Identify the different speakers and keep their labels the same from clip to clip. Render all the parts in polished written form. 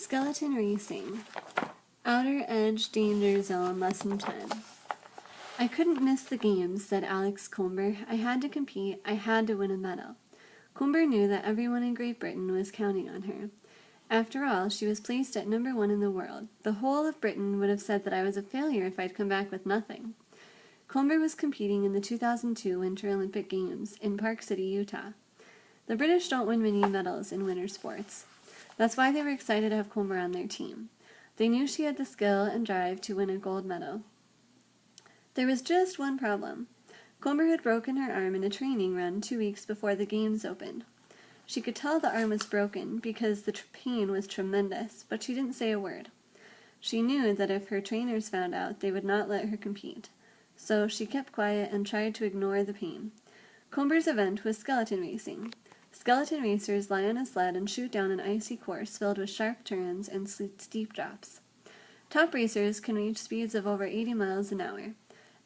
Speaker 1: Skeleton Racing. Outer Edge Danger Zone Lesson 10. I couldn't miss the games, said Alex Comber. I had to compete. I had to win a medal. Comber knew that everyone in Great Britain was counting on her. After all, she was placed at number 1 in the world. The whole of Britain would have said that I was a failure if I'd come back with nothing. Comber was competing in the 2002 Winter Olympic Games in Park City, Utah. The British don't win many medals in winter sports. That's why they were excited to have Comber on their team. They knew she had the skill and drive to win a gold medal. There was just one problem. Comber had broken her arm in a training run 2 weeks before the games opened. She could tell the arm was broken because the pain was tremendous, but she didn't say a word. She knew that if her trainers found out, they would not let her compete. So she kept quiet and tried to ignore the pain. Comber's event was skeleton racing. Skeleton racers lie on a sled and shoot down an icy course filled with sharp turns and steep drops. Top racers can reach speeds of over 80 miles an hour.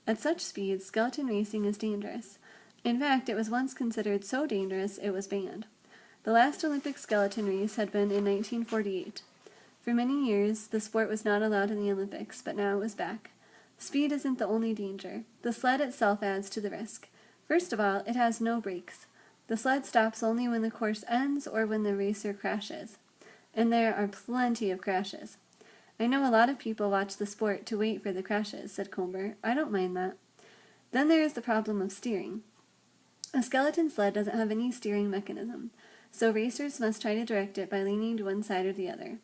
Speaker 1: At such speeds, skeleton racing is dangerous. In fact, it was once considered so dangerous it was banned. The last Olympic skeleton race had been in 1948. For many years, the sport was not allowed in the Olympics, but now it was back. Speed isn't the only danger. The sled itself adds to the risk. First of all, it has no brakes. The sled stops only when the course ends or when the racer crashes. And there are plenty of crashes. I know a lot of people watch the sport to wait for the crashes, said Comber. I don't mind that. Then there is the problem of steering. A skeleton sled doesn't have any steering mechanism, so racers must try to direct it by leaning to one side or the other.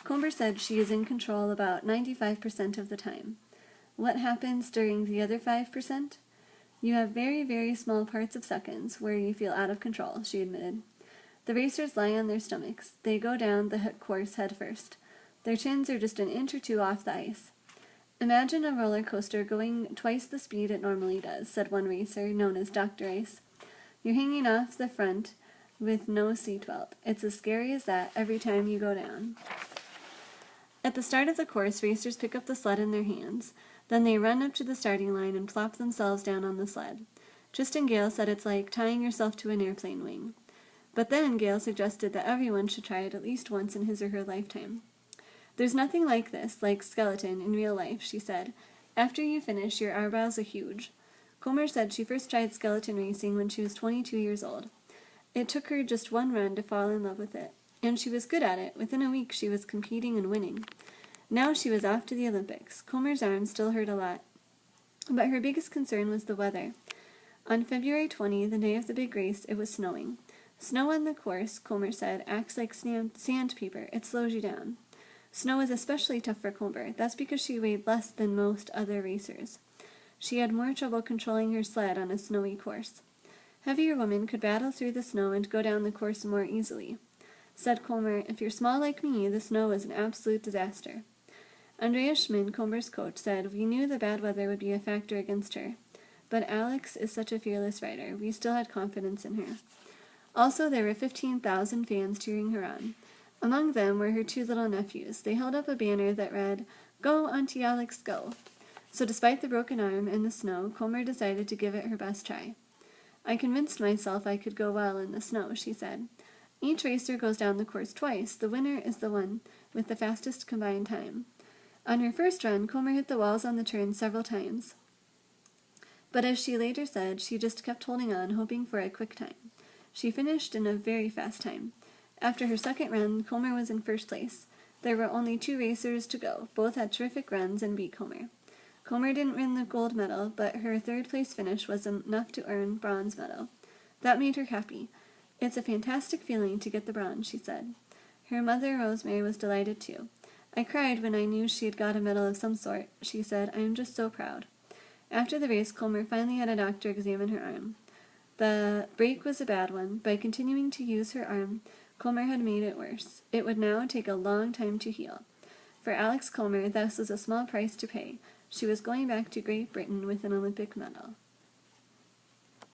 Speaker 1: Comber said she is in control about 95% of the time. What happens during the other 5%? You have very, very small parts of seconds where you feel out of control, she admitted. The racers lie on their stomachs. They go down the course head first. Their chins are just an inch or two off the ice. Imagine a roller coaster going twice the speed it normally does, said one racer, known as Dr. Ice. You're hanging off the front with no seatbelt. It's as scary as that every time you go down. At the start of the course, racers pick up the sled in their hands. Then they run up to the starting line and plop themselves down on the sled. Tristan Gale said it's like tying yourself to an airplane wing. But then Gale suggested that everyone should try it at least once in his or her lifetime. There's nothing like this, like skeleton, in real life, she said. After you finish, your eyebrows are huge. Comber said she first tried skeleton racing when she was 22 years old. It took her just one run to fall in love with it, and she was good at it. Within a week, she was competing and winning. Now she was off to the Olympics. Comber's arm still hurt a lot, but her biggest concern was the weather. On February 20, the day of the big race, it was snowing. Snow on the course, Comber said, acts like sandpaper. It slows you down. Snow is especially tough for Comber. That's because she weighed less than most other racers. She had more trouble controlling her sled on a snowy course. Heavier women could battle through the snow and go down the course more easily. Said Comber, if you're small like me, the snow is an absolute disaster. Andreas Schmid, Comber's coach, said, we knew the bad weather would be a factor against her. But Alex is such a fearless rider. We still had confidence in her. Also, there were 15,000 fans cheering her on. Among them were her 2 little nephews. They held up a banner that read, Go, Auntie Alex, go. So despite the broken arm and the snow, Comber decided to give it her best try. I convinced myself I could go well in the snow, she said. Each racer goes down the course twice. The winner is the one with the fastest combined time. On her first run, Comber hit the walls on the turn several times. But as she later said, she just kept holding on, hoping for a quick time. She finished in a very fast time. After her second run, Comber was in first place. There were only 2 racers to go. Both had terrific runs and beat Comber. Comber didn't win the gold medal, but her third-place finish was enough to earn bronze medal. That made her happy. It's a fantastic feeling to get the bronze, she said. Her mother, Rosemary, was delighted too. I cried when I knew she had got a medal of some sort, she said. I am just so proud. After the race, Comber finally had a doctor examine her arm. The break was a bad one. By continuing to use her arm, Comber had made it worse. It would now take a long time to heal. For Alex Comber, this was a small price to pay. She was going back to Great Britain with an Olympic medal.